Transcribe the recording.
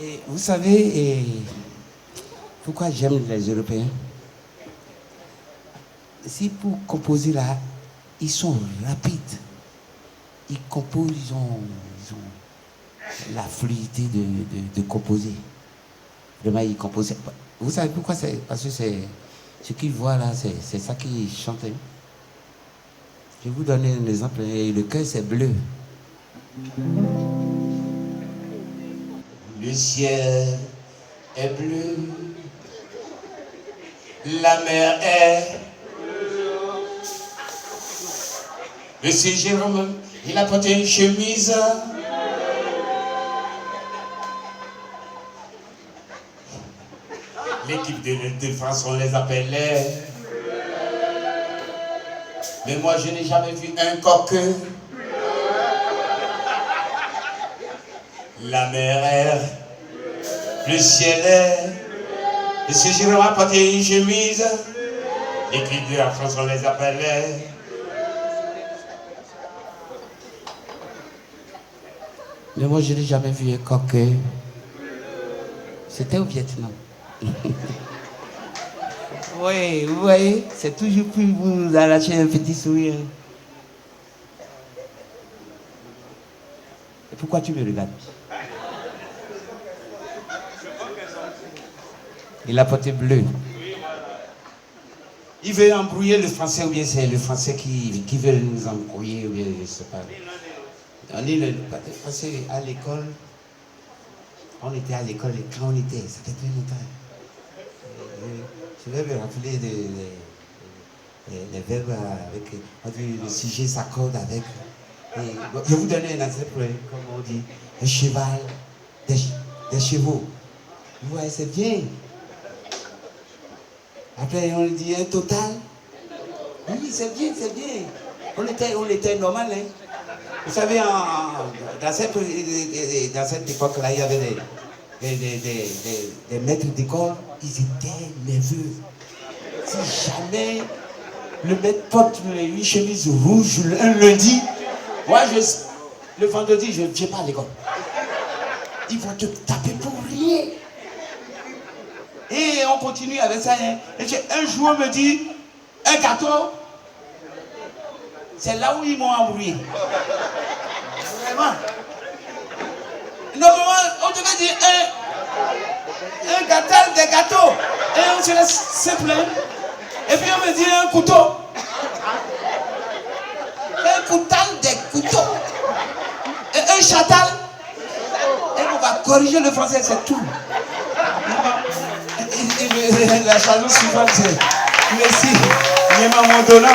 Et vous savez pourquoi j'aime les Européens? Si pour composer là, ils sont rapides. Ils composent, ils ont la fluidité de composer. Vraiment, ils composent. Vous savez pourquoi? C'est parce que c'est ce qu'ils voient là, c'est ça qu'ils chantent. Je vais vous donner un exemple. Le cœur, c'est bleu. Le ciel est bleu. La mer est. Monsieur Jérôme, il a porté une chemise. L'équipe de France, on les appelait. Mais moi, je n'ai jamais vu un coq. La mer est. Le ciel est. Monsieur Jérôme a porté une chemise. L'équipe de la France, on les appelait. Mais moi, je n'ai jamais vu un coq. C'était au Vietnam. Oui, vous voyez, c'est toujours pour vous arracher un petit sourire. Et pourquoi tu me regardes? Il a porté bleu. Il veut embrouiller le français, ou bien c'est le français qui veut nous embrouiller, ou bien je ne sais pas. On est parce qu'à l'école, on était à l'école, et quand on était, ça fait très longtemps. Je vais me rappeler les verbes avec le sujet s'accorde avec. Et, bon, je vais vous donner un exemple, comme on dit, un cheval, des chevaux. Vous voyez, c'est bien. Après, on dit un total. Oui, c'est bien, c'est bien. On était normal, hein. Vous savez, dans cette époque-là, il y avait des maîtres d'école, ils étaient nerveux. Si jamais le maître porte une chemise rouge un lundi, moi, le vendredi, je ne viens pas à l'école. Ils vont te taper pour rien. Et on continue avec ça. Hein. Et un jour, on me dit, un gâteau, c'est là où ils m'ont embrouillé. Vraiment. Normalement, on devait dire un gâteau, des gâteaux. Et on se laisse simple. Et puis on me dit un couteau. Un coutal, des couteaux. Et un chatal. Et on va corriger le français, c'est tout. La chanson suivante, c'est merci. Yéma Mondona.